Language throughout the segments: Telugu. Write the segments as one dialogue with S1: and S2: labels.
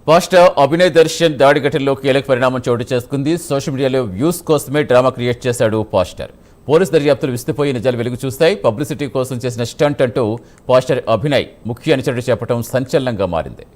S1: పాస్టర్ అభినయ్ దర్శన్ దాడి ఘటనలో కీలక పరిణామం చోటు చేసుకుంది. సోషల్ మీడియాలో వ్యూస్ కోసమే డ్రామా క్రియేట్ చేశాడు పాస్టర్. పోలీసు దర్యాప్తులు విస్తుపోయి నిజాలు వెలుగు చూస్తాయి. పబ్లిసిటీ కోసం చేసిన స్టంట్ అంటూ పాస్టర్ అభినయ్ ముఖ్య అనుచరుడు చెప్పడం సంచలనంగా మారింది.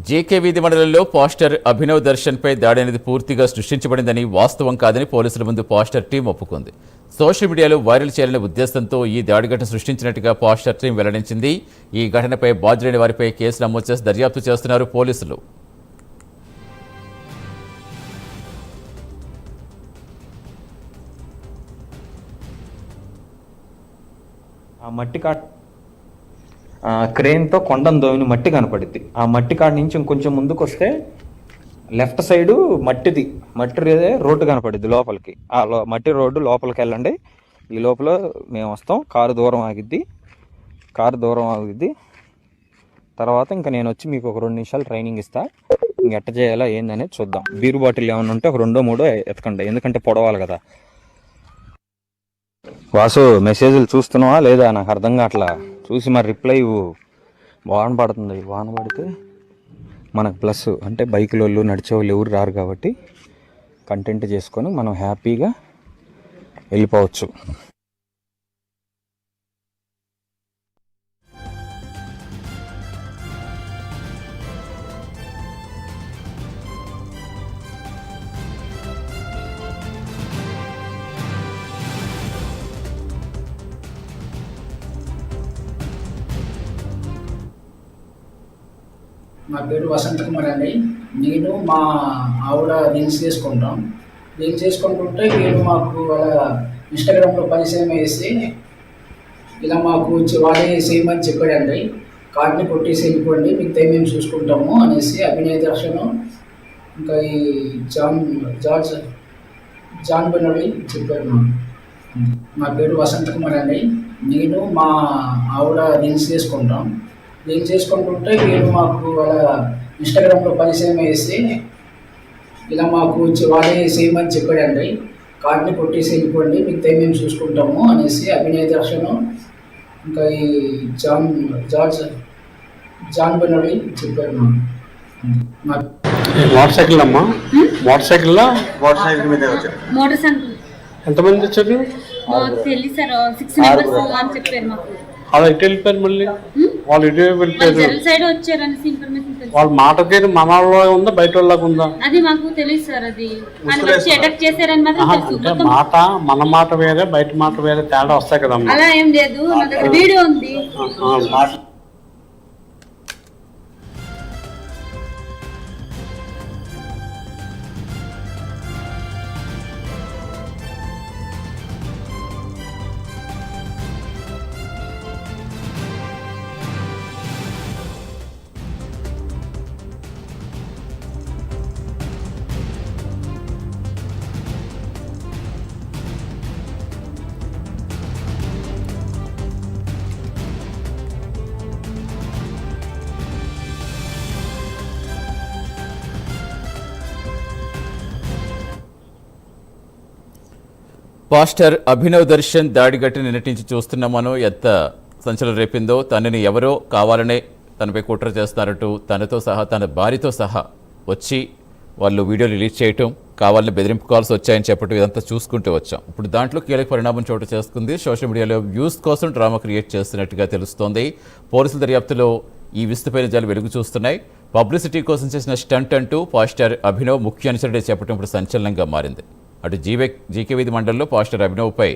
S1: జేకే వీధి మండలంలో పాస్టర్ అభినవ్ దర్శన్పై దాడి అనేది పూర్తిగా సృష్టించబడిందని, వాస్తవం కాదని పోలీసుల ముందు పాస్టర్ టీం ఒప్పుకుంది. సోషల్ మీడియాలో వైరల్ చేయాలనే ఉద్దేశంతో ఈ దాడి ఘటన సృష్టించినట్టుగా పాస్టర్ టీం వెల్లడించింది. ఈ ఘటనపై బాధ్యులైన వారిపై కేసు నమోదు చేసి దర్యాప్తు చేస్తున్నారు పోలీసులు.
S2: క్రెయిన్తో కొండను దోవిన మట్టి కనపడుద్ది. ఆ మట్టి కాడ నుంచి ఇంకొంచెం ముందుకు వస్తే లెఫ్ట్ సైడు మట్టి రోడ్డు కనపడుద్ది లోపలికి. మట్టి రోడ్డు లోపలికి వెళ్ళండి. ఈ లోపల మేము వస్తాం. కారు దూరం ఆగిద్ది. తర్వాత ఇంకా నేను వచ్చి మీకు ఒక 2 నిమిషాలు ట్రైనింగ్ ఇస్తా. ఎట్ట చేయాలా ఏందనేది చూద్దాం. బీరు బాటిల్ ఏమైనా ఉంటే ఒక 2-3 ఎతకండి, ఎందుకంటే పొడవాలి కదా. వాసు, మెసేజ్లు చూస్తున్నావా లేదా? నాకు అర్థం కావట్లా. చూసి మరి రిప్లై వాన పడుతుంది. వాన పడితే మనకు ప్లస్, అంటే బైకుల వాళ్ళు నడిచే వాళ్ళు ఎవరు రారు కాబట్టి కంటెంట్ చేసుకొని మనం హ్యాపీగా వెళ్ళిపోవచ్చు.
S3: నా పేరు వసంత్ కుమార్ అండి. నేను మా ఆవిడ రీల్స్ చేసుకుంటుంటే వీళ్ళు మాకు వాళ్ళ ఇన్స్టాగ్రామ్లో పరిచయం వేసి ఇలా మాకు వాళ్ళే చేయమని చెప్పాడండి. కార్డుని కొట్టేసి వెళ్ళిపోండి, మిగతా మేము చూసుకుంటాము అనేసి అభినయ్ దర్శన్ ఇంకా ఈ జాన్ బెనోడి చెప్పారు. నా పేరు వసంత్ కుమార్ అండి. నేను మా ఆవిడ రీల్స్ చేసుకుంటుంటే వీళ్ళు మాకు వాళ్ళ ఇన్స్టాగ్రామ్లో పరిచయం వేసి ఇలా మాకు వాళ్ళే చేయమని చెప్పాడండి. కార్డుని కొట్టేసి వెళ్ళిపోండి, మిగతా మేము చూసుకుంటాము అనేసి అభినయ్ దర్శన్ ఇంకా ఈ జాన్ బెనోడి చెప్పారు.
S4: మోటార్ సైకిల్
S5: మీద వచ్చారు. మోటార్ సైకిల్
S4: ఎంతమంది వచ్చారు?
S5: తెలియదు సార్, 6 మెంబర్స్ అని చెప్పారు మాకు.
S4: అలా ఇటు వెళ్ళిపోయారు. మళ్ళీ వాళ్ళు ఇటు వెళ్ళిపోయారు.
S5: సైడ్ వచ్చారని ఇన్ఫర్మేషన్ తెలుసు.
S4: వాళ్ళ మాట తీరు మన వాళ్ళ ఉందా, బయట వాళ్ళకి ఉందా?
S5: అది మాకు తెలియదు సార్. అది అటాక్ చేశారని మాత్రం తెలుసు.
S4: మాట మన మాట వేరే, బయట మాట వేరే తేడా వస్తాయి కదా.
S5: అలా ఏం లేదు, నా దగ్గర వీడియో ఉంది.
S1: పాస్టర్ అభినవ్ దర్శన్ దాడి ఘటన నిన్నటించి చూస్తున్నామనో ఎంత సంచలనం రేపిందో. తనని ఎవరో కావాలనే తనపై కుట్ర చేస్తున్నారంటూ తనతో సహా తన భార్యతో సహా వచ్చి వాళ్ళు వీడియో రిలీజ్ చేయటం, కావాలని బెదిరింపు కాల్స్ వచ్చాయని చెప్పడం, ఇదంతా చూసుకుంటూ వచ్చాం. ఇప్పుడు దాంట్లో కీలక పరిణామం చోటు చేసుకుంది. సోషల్ మీడియాలో వ్యూస్ కోసం డ్రామా క్రియేట్ చేస్తున్నట్టుగా తెలుస్తోంది. పోలీసుల దర్యాప్తులో ఈ విస్తుపై నిజాలు వెలుగు చూస్తున్నాయి. పబ్లిసిటీ కోసం చేసిన స్టంట్ అంటూ పాస్టర్ అభినవ్ ముఖ్య అనుచరుడే చెప్పడం ఇప్పుడు సంచలనంగా మారింది. అటు జీకే వీధి మండలంలో పాస్టర్ అభినవ్పై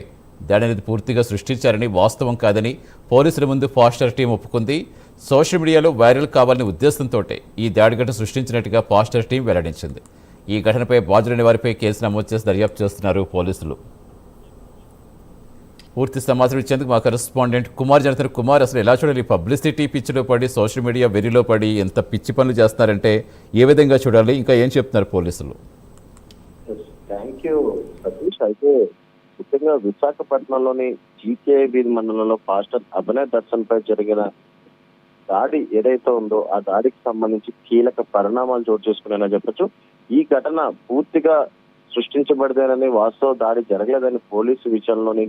S1: దాడి అనేది పూర్తిగా సృష్టించారని, వాస్తవం కాదని పోలీసుల ముందు పాస్టర్ టీం ఒప్పుకుంది. సోషల్ మీడియాలో వైరల్ కావాలనే ఉద్దేశంతో ఈ దాడి ఘటన సృష్టించినట్టుగా పాస్టర్ టీం వెల్లడించింది. ఈ ఘటనపై బాధ్యులైన వారిపై కేసు నమోదు చేసి దర్యాప్తు చేస్తున్నారు పోలీసులు. పూర్తి సమాచారం ఇచ్చేందుకు మా కరెస్పాండెంట్ కుమార్ జనతర్. కుమార్, అసలు ఎలా చూడాలి? పబ్లిసిటీ పిచ్చిలో పడి, సోషల్ మీడియా వెరిలో పడి ఎంత పిచ్చి పనులు చేస్తున్నారంటే ఏ విధంగా చూడాలి? ఇంకా ఏం చెప్తున్నారు పోలీసులు?
S6: Thank you Satish. సతీష్, అయితే ముఖ్యంగా విశాఖపట్నంలోని జీకే వీధి మండలంలో పాస్టర్ అభినయ్ దర్శన్ పై జరిగిన దాడి ఏదైతే ఉందో ఆ దాడికి సంబంధించి కీలక పరిణామాలు చోటు చేసుకున్నాయని చెప్పొచ్చు. ఈ ఘటన పూర్తిగా సృష్టించబడితేనని, వాస్తవ దాడి జరగలేదని పోలీసు విచారణలోని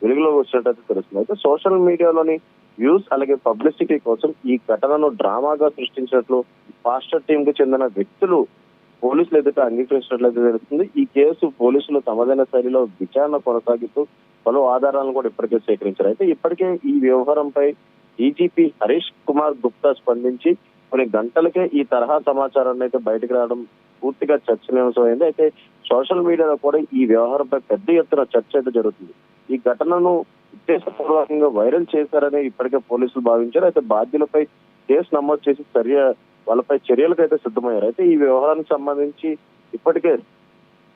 S6: వెలుగులోకి వచ్చినట్టు తెలుస్తుంది. అయితే సోషల్ మీడియాలోని వ్యూస్ అలాగే పబ్లిసిటీ కోసం ఈ ఘటనను డ్రామాగా సృష్టించినట్లు పాస్టర్ టీం కు చెందిన వ్యక్తులు పోలీసులు ఎదుట అంగీకరించినట్లయితే తెలుస్తుంది. ఈ కేసు పోలీసులు తమదైన శైలిలో విచారణ కొనసాగిస్తూ పలు ఆధారాలను కూడా ఇప్పటికే సేకరించారు. అయితే ఇప్పటికే ఈ వ్యవహారంపై డీజీపీ హరీష్ కుమార్ గుప్తా స్పందించి కొన్ని గంటలకే ఈ తరహా సమాచారాన్ని అయితే బయటకు రావడం పూర్తిగా చర్చనీయాంశమైంది. అయితే సోషల్ మీడియాలో కూడా ఈ వ్యవహారంపై పెద్ద ఎత్తున చర్చ అయితే జరుగుతుంది. ఈ ఘటనను ఉద్దేశపూర్వకంగా వైరల్ చేశారని ఇప్పటికే పోలీసులు భావించారు. అయితే బాధ్యులపై కేసు నమోదు చేసి వాళ్ళపై చర్యలకు అయితే సిద్ధమయ్యారు. అయితే ఈ వ్యవహారానికి సంబంధించి ఇప్పటికే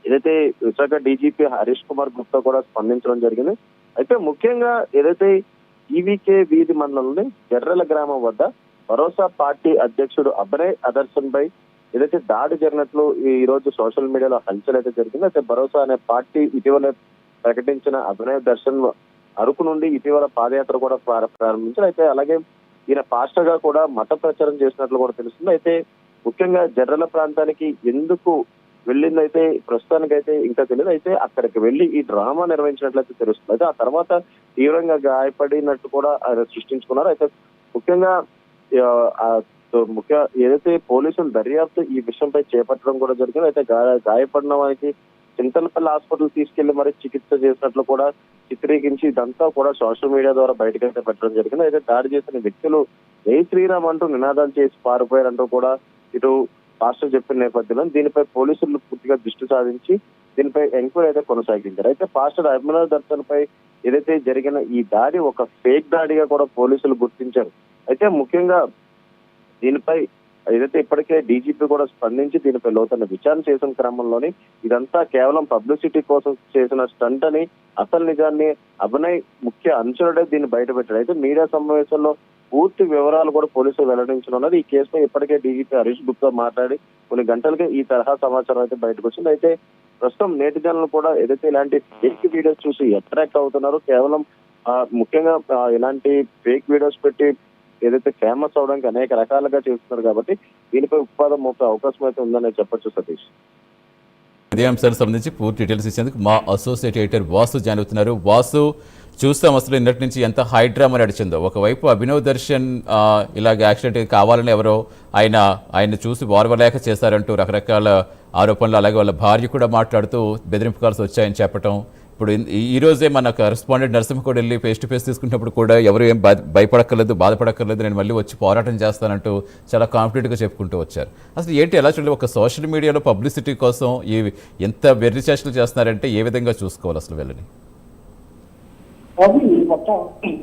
S6: ఏదైతే విశాఖ డీజీపీ హరీష్ కుమార్ గుప్తా కూడా స్పందించడం జరిగింది. అయితే ముఖ్యంగా ఏదైతే ఈవీకే వీధి మండలంలోని జర్రెల గ్రామం వద్ద భరోసా పార్టీ అధ్యక్షుడు అభినయ్ దర్శన్ పై ఏదైతే దాడి జరిగినట్లు ఈ రోజు సోషల్ మీడియాలో హల్చల్ అయితే జరిగింది. అయితే భరోసా అనే పార్టీ ఇటీవల ప్రకటించిన అభినయ్ దర్శన్ అరకు నుండి ఇటీవల పాదయాత్ర కూడా ప్రారంభించారు. అయితే అలాగే ఈయన పాస్టర్ గా కూడా మత ప్రచారం చేసినట్లు కూడా తెలుస్తుంది. అయితే ముఖ్యంగా జర్రల ప్రాంతానికి ఎందుకు వెళ్ళిందైతే ప్రస్తుతానికైతే ఇంకా తెలియదు. అయితే అక్కడికి వెళ్లి ఈ డ్రామా నిర్వహించినట్లయితే తెలుస్తుంది. అయితే ఆ తర్వాత తీవ్రంగా గాయపడినట్టు కూడా ఆయన సృష్టించుకున్నారు. అయితే ముఖ్యంగా ఏదైతే పోలీసులు దర్యాప్తు ఈ విషయంపై చేపట్టడం కూడా జరిగింది. అయితే గాయపడిన వారికి చింతలపల్లి హాస్పిటల్ తీసుకెళ్లి మరి చికిత్స చేసినట్లు కూడా చిత్రీకరించి ఇదంతా కూడా సోషల్ మీడియా ద్వారా బయటకైతే పెట్టడం జరిగింది. అయితే దాడి చేసిన వ్యక్తులు జై శ్రీరామ్ అంటూ నినాదాలు చేసి పారిపోయారంటూ కూడా ఇటు పాస్టర్ చెప్పిన నేపథ్యంలో దీనిపై పోలీసులు పూర్తిగా దృష్టి సాధించి దీనిపై ఎంక్వైరీ అయితే కొనసాగించారు. అయితే పాస్టర్ అభినవ్ దర్శన్ పై ఏదైతే జరిగిన ఈ దాడి ఒక ఫేక్ దాడిగా కూడా పోలీసులు గుర్తించారు. అయితే ముఖ్యంగా దీనిపై ఏదైతే ఇప్పటికే డీజీపీ కూడా స్పందించి దీనిపై లోతైన విచారణ చేసిన క్రమంలోని ఇదంతా కేవలం పబ్లిసిటీ కోసం చేసిన స్టంట్ అని, అసలు నిజాన్ని అభినయ్ ముఖ్య అనుచరుడే దీన్ని బయటపెట్టాడు. అయితే మీడియా సమావేశంలో పూర్తి వివరాలు కూడా పోలీసులు వెల్లడించనున్నది. ఈ కేసుపై ఇప్పటికే డీజీపీ హరీష్ గుప్తా మాట్లాడి కొన్ని గంటలకే ఈ తరహా సమాచారం అయితే బయటకు వచ్చింది. అయితే ప్రస్తుతం నేటిజన్లు కూడా ఏదైతే ఇలాంటి ఫేక్ వీడియోస్ చూసి అట్రాక్ట్ అవుతున్నారు, కేవలం ముఖ్యంగా ఇలాంటి ఫేక్ వీడియోస్ పెట్టి ఏదైతే ఫేమస్ అవడానికి అనేక రకాలుగా చేస్తున్నారు కాబట్టి దీనిపై ఉత్పాదం మోపే అవకాశం అయితే ఉందని చెప్పొచ్చు. సతీష్,
S1: ఇదే అంశానికి సంబంధించి పూర్తి డీటెయిల్స్ ఇచ్చేందుకు మా అసోసియేట్ ఎడిటర్ వాసు జాయిన్ అవుతున్నారు. వాసు, చూస్తాం అసలు నిన్నటి నుంచి ఎంత హై డ్రామా నడిచిందో. ఒకవైపు అభినవ్ దర్శన్ ఇలాగ యాక్సిడెంట్ కావాలని ఎవరో ఆయన చూసి వారవలేక చేశారంటూ రకరకాల ఆరోపణలు, అలాగే వాళ్ళ భార్య కూడా మాట్లాడుతూ బెదిరింపు కాల్స్ వచ్చాయని చెప్పడం. ఇప్పుడు ఈ రోజే మన కరెస్పాండెంట్ నరసింహ కూడా వెళ్ళి ఫేస్ టు ఫేస్ తీసుకున్నప్పుడు కూడా ఎవరు ఏం భయపడక్కర్లేదు, బాధపడక్కర్లేదు, నేను మళ్ళీ వచ్చి పోరాటం చేస్తానంటూ చాలా కాన్ఫిడెంట్గా చెప్పుకుంటూ వచ్చారు. అసలు ఏంటి ఎలా చూడాలి? ఒక సోషల్ మీడియాలో పబ్లిసిటీ కోసం ఎంత వెర్రి చేష్టలు చేస్తున్నారంటే ఏ విధంగా చూసుకోవాలి అసలు వీళ్ళని?
S7: అది మొత్తం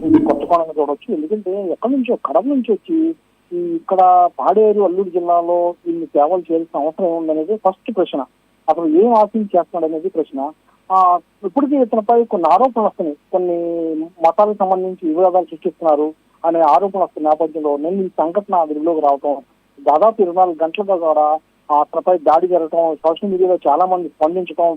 S7: ఇది కొత్త కోణంగా చూడవచ్చు. ఎందుకంటే ఎక్కడి నుంచో కడప నుంచి వచ్చి ఇక్కడ పాడేరు అల్లూరు జిల్లాలో ఇన్ని సేవలు చేయాల్సిన అవసరం ఏముందనేది ఫస్ట్ ప్రశ్న. అసలు ఏం ఆశించి చేస్తున్నాడు అనేది ప్రశ్న. ఇప్పటికీ ఇతనిపై కొన్ని ఆరోపణలు వస్తున్నాయి. కొన్ని మతాలకు సంబంధించి వివాదాలు సృష్టిస్తున్నారు అనే ఆరోపణలు వస్తున్న నేపథ్యంలో నేను ఈ సంఘటన వెలుగులోకి రావటం, దాదాపు 24 గంటలుగా కూడా అతనిపై దాడి జరగటం, సోషల్ మీడియాలో చాలా మంది స్పందించడం,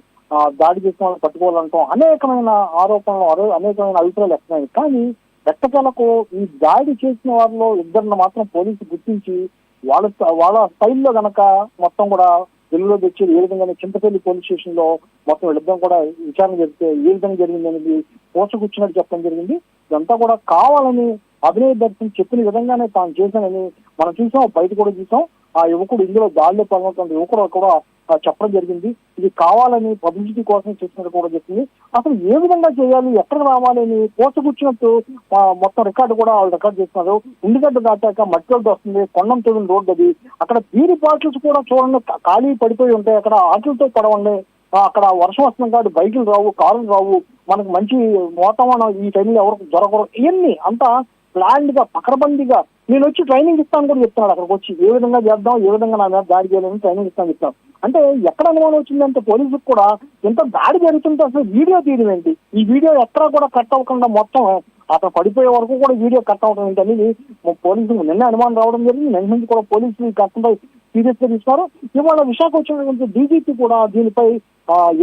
S7: దాడి చేసిన వాళ్ళు పట్టుకోవాలంటాం, అనేకమైన ఆరోపణలు, అనేకమైన అభిప్రాయాలు వస్తున్నాయి. కానీ ఎట్టకేలకు ఈ దాడి చేసిన వారిలో ఇద్దరిని మాత్రం పోలీసు గుర్తించి వాళ్ళ స్టైల్లో గనక మొత్తం కూడా వెలుగులో తెచ్చి ఏ విధంగా చింతపల్లి పోలీస్ స్టేషన్ లో మొత్తం వీళ్ళిద్దరం కూడా విచారణ జరిగితే ఏ విధంగా జరిగింది అనేది పోసగుచ్చినట్టు చెప్పడం జరిగింది. ఇదంతా కూడా కావాలని అభినయ్ దర్శన్ చెప్పిన విధంగానే తాను చేశానని మనం చూసాం, బయట కూడా చూసాం. ఆ యువకుడు ఇందులో దాడిలో పాల్గొన్న యువకుడు కూడా చెప్పడం జరిగింది. ఇది కావాలని పబ్లిసిటీ కోసం చేసినట్టు కూడా చెప్పింది. అసలు ఏ విధంగా చేయాలి, ఎక్కడికి రావాలి అని పోసగుచ్చినట్టు మొత్తం రికార్డు కూడా వాళ్ళు రికార్డ్ చేస్తున్నారు. ఉండిగడ్డ దాటాక మట్టిగడ్డ వస్తుంది, కొండం తొలిన రోడ్డు అది. అక్కడ బీరి బాటిల్స్ కూడా చూడండి ఖాళీ పడిపోయి ఉంటాయి. అక్కడ ఆటలతో పడవండి. అక్కడ వర్షం వస్తుంది కాబట్టి బైకులు రావు, కారులు రావు. మనకు మంచి వాతావరణం ఈ టైంలో ఎవరికి దొరకరు. ఇవన్నీ అంతా ప్లాన్డ్ గా పకడ్బందీగా నేను వచ్చి ట్రైనింగ్ ఇస్తాను కూడా చెప్తున్నాడు. అక్కడికి వచ్చి ఏ విధంగా చేద్దాం, ఏ విధంగా నా మీద దాడి చేయాలని ట్రైనింగ్ ఇస్తాను చెప్తాను. అంటే ఎక్కడ అనుమానం వచ్చిందంటే పోలీసులకు కూడా ఎంత దాడి జరుగుతుంటే అసలు వీడియో తీయడం ఏంటి, ఈ వీడియో ఎక్కడా కూడా కట్ అవ్వకుండా మొత్తం అతను పడిపోయే వరకు కూడా వీడియో కట్ అవడం ఏంటనేది పోలీసులు నిన్న అనుమానం రావడం జరిగింది. నిన్న నుంచి కూడా పోలీసులు ఈ ఘటనపై సీరియస్ గా తీసుకున్నారు. ఇవాళ విశాఖ వచ్చినటువంటి డీజీపీ కూడా దీనిపై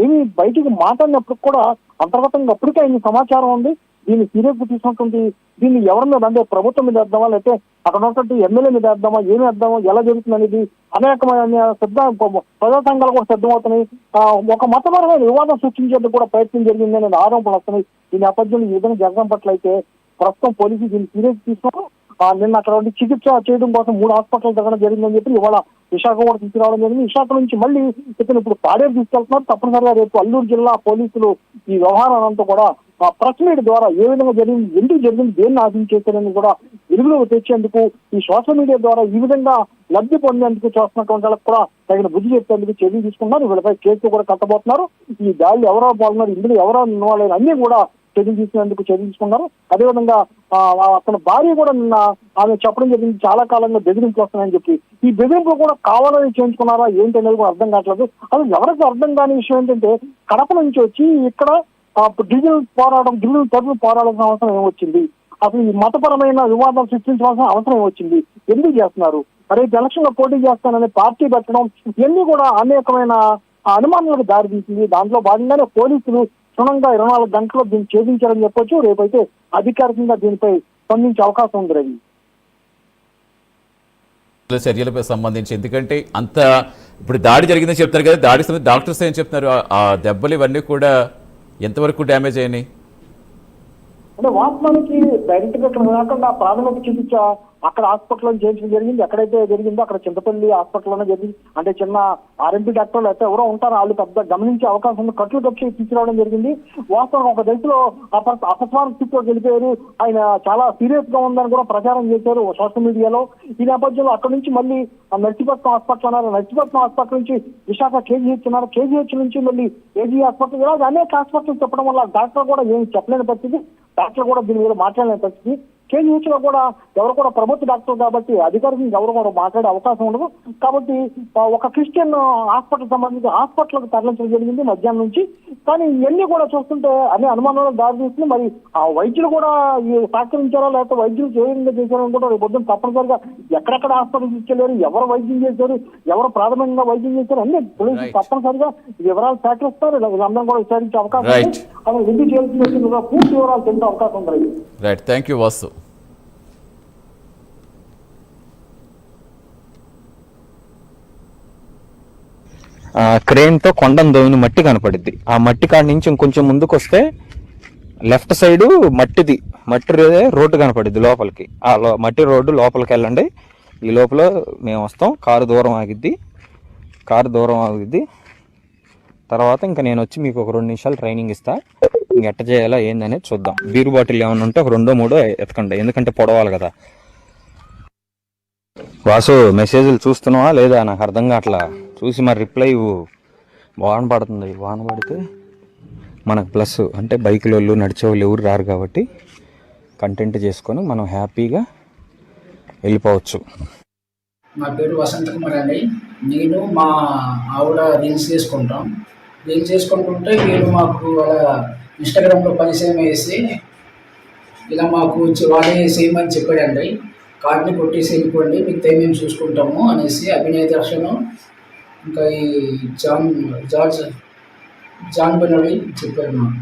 S7: ఏమీ బయటికి మాట్లాడినప్పుడు కూడా అంతర్గతంగా అప్పటికే ఆయన సమాచారం ఉంది. దీన్ని సీరియస్ గా తీసుకున్నటువంటి దీన్ని ఎవరి మీద అంటే ప్రభుత్వం మీద వేద్దామా, లేకపోతే అక్కడ ఉన్నటువంటి ఎమ్మెల్యే మీద వేద్దామా, ఏమి వేద్దామా, ఎలా జరుగుతుంది అనేది అనేకమైన ప్రజా సంఘాలు కూడా సిద్ధమవుతున్నాయి. ఒక మతపరమైన వివాదం సృష్టించేందుకు కూడా ప్రయత్నం జరిగిందనే ఆరోపణలు వస్తున్నాయి. ఈ నేపథ్యంలో ఈ విధంగా జరగడం పట్ల అయితే ప్రస్తుతం పోలీసులు దీన్ని సీరియస్ తీసుకున్నారు. నిన్న అక్కడ చికిత్స చేయడం కోసం 3 హాస్పిటల్ దగ్గర జరిగిందని చెప్పి ఇవాళ విశాఖ కూడా తీసుకురావడం జరిగింది. విశాఖ నుంచి మళ్ళీ ఇతను ఇప్పుడు పాడేరు తీసుకెళ్తున్నారు. తప్పనిసరిగా రేపు అల్లూరు జిల్లా పోలీసులు ఈ వ్యవహారాలంతా కూడా ప్రెస్ మీట్ ద్వారా ఏ విధంగా జరిగింది, ఎందుకు జరిగింది, దేన్ని ఆశించేశారని కూడా వెలుగులోకి తెచ్చేందుకు ఈ సోషల్ మీడియా ద్వారా ఈ విధంగా లబ్ధి పొందేందుకు చేస్తున్నటువంటి వాళ్ళకి కూడా తగిన బుద్ధి చెప్పేందుకు చర్యలు తీసుకున్నారు. వీళ్ళపై కేసు కూడా కట్టబోతున్నారు. ఈ దాడులు ఎవరో పాల్గొన్నారు, ఇందులో ఎవరో ఇన్వాల్వ్ అన్ని కూడా చర్యలు తీసుకునేందుకు చర్యలు తీసుకున్నారు. అదేవిధంగా అతని భార్య కూడా నిన్న ఆమె చెప్పడం జరిగింది, చాలా కాలంగా బెదిరింపులు వస్తున్నాయని చెప్పి. ఈ బెదిరింపులు కూడా కావాలని చేయించుకున్నారా ఏంటి అనేది కూడా అర్థం కావట్లేదు. అసలు ఎవరికి అర్థం కాని విషయం ఏంటంటే కడప నుంచి వచ్చి ఇక్కడ డిజిటల్ తరఫున పోరాడాల్సిన అవసరం ఏమొచ్చింది, అసలు ఈ మతపరమైన వివాదాలు సృష్టించాల్సిన అవసరం ఏమొచ్చింది, ఎందుకు చేస్తున్నారు, రేపు ఎలక్షన్ లో పోటీ చేస్తానని పార్టీ పెట్టడం, ఇవన్నీ కూడా అనేకమైన అనుమానాలకు దారితీసింది. దాంట్లో భాగంగానే పోలీసులు క్షుణ్ణంగా 24 గంటల్లో దీన్ని ఛేదించారని చెప్పొచ్చు. రేపైతే అధికారికంగా దీనిపై స్పందించే అవకాశం ఉంది రవి.
S1: చర్యలపై సంబంధించి ఎందుకంటే అంత ఇప్పుడు దాడి జరిగిందని చెప్తారు కదా, దాడికి సంబంధించి డాక్టర్స్ ఏం చెప్తున్నారు, ఆ దెబ్బలు ఇవన్నీ కూడా ఎంతవరకు డ్యామేజ్ అయినాయి?
S7: అంటే వాస్తవానికి డైరెక్ట్ గా ఇక్కడ కాకుండా ప్రాథమిక చికిత్స అక్కడ హాస్పిటల్లో చేయించడం జరిగింది. ఎక్కడైతే జరిగిందో అక్కడ చింతపల్లి హాస్పిటల్లోనే జరిగింది. అంటే చిన్న ఆర్ఎంపీ డాక్టర్లు అయితే ఎవరో ఉంటారో వాళ్ళు పెద్ద గమనించే అవకాశం ఉంది. కట్లు కప్పి తీసుకురావడం జరిగింది. వాస్తవం ఒక దశలో అపస్మారక స్థితిలోకి వెళ్ళిపోయారు. ఆయన చాలా సీరియస్ గా ఉందని కూడా ప్రచారం చేశారు సోషల్ మీడియాలో. ఈ నేపథ్యంలో అక్కడ నుంచి మళ్ళీ నర్సీపట్నం హాస్పిటల్ అన్నారు, నర్సీపట్నం హాస్పిటల్ నుంచి విశాఖ కేజీహెచ్ ఉన్నారు, కేజీహెచ్ నుంచి మళ్ళీ ఏజీ హాస్పిటల్, ఇలా అనేక హాస్పిటల్ చెప్పడం వల్ల డాక్టర్ కూడా ఏం చెప్పలేని పరిస్థితి, డాక్టర్ కూడా దీని మీద మాట్లాడలేని పరిస్థితి. కేజీహెచ్ లో కూడా ఎవరు కూడా ప్రభుత్వ డాక్టర్ కాబట్టి అధికారులు ఎవరు కూడా మాట్లాడే అవకాశం ఉండదు. కాబట్టి ఒక క్రిస్టియన్ హాస్పిటల్ సంబంధించి హాస్పిటల్కి తరలించడం జరిగింది మధ్యాహ్నం నుంచి. కానీ ఇవన్నీ కూడా చూస్తుంటే అన్ని అనుమానాలకు దారితీస్తుంది. మరి ఆ వైద్యులు కూడా సహకరించారా లేకపోతే వైద్యులు చేయకుండా చేశారని కూడా రేపు పొద్దున్న తప్పనిసరిగా ఎక్కడెక్కడ హాస్పిటల్ తీసుకెళ్లారు, ఎవరు వైద్యం చేశారు, ఎవరు ప్రాథమికంగా వైద్యం చేశారు అన్ని పోలీసులు తప్పనిసరిగా వివరాలు సేకరిస్తారు. వీళ్ళందరం కూడా విచారించే అవకాశం ఉంది. అలా ఎందుకు చేయాల్సి పూర్తి వివరాలు తెలిసే అవకాశం ఉంది.
S1: Right, thank you Vasu.
S2: Crane తో కొండను దోవిన మట్టి కనపడిద్ది. ఆ మట్టి కాడి నుంచి ఇంకొంచెం ముందుకు వస్తే లెఫ్ట్ సైడ్ మట్టి రోడ్డు కనపడిద్ది లోపలికి. ఆ మట్టి రోడ్డు లోపలికి వెళ్ళండి. ఈ లోపల మేము వస్తాం. కారు దూరం ఆగిద్ది. తర్వాత ఇంకా నేను వచ్చి మీకు ఒక 2 నిమిషాలు ట్రైనింగ్ ఇస్తా. ఇంక ఎట్ట చేయాలా ఏందనేది చూద్దాం. బీరు బాటిల్ ఏమైనా ఉంటే ఒక 2-3 ఎతకండి, ఎందుకంటే పొడవాలి కదా. వాసు మెసేజ్లు చూస్తున్నావా లేదా నాకు అర్థం కావట్లా. చూసి మరి రిప్లై వాన పడుతుంది. వాన పడితే మనకు ప్లస్, అంటే బైకుల వాళ్ళు నడిచే వాళ్ళు ఎవరు రారు కాబట్టి కంటెంట్ చేసుకొని మనం హ్యాపీగా వెళ్ళిపోవచ్చు.
S3: నా పేరు వసంత్ కుమార్ అండి. నేను మా ఆవిడ రీల్స్ చేసుకుంటాం. రీల్స్ చేసుకుంటుంటే వీళ్ళు మాకు అలా ఇన్స్టాగ్రామ్లో పరిచయం వేసి ఇలా మాకు వాళ్ళే చేయమని చెప్పాడండి. కార్డుని కొట్టేసి వెళ్ళిపోండి, మీకు మేము చూసుకుంటాము అనేసి అభినయ దర్శన్ ఇంకా ఈ జాన్ బెనోలి చెప్పారు మాకు.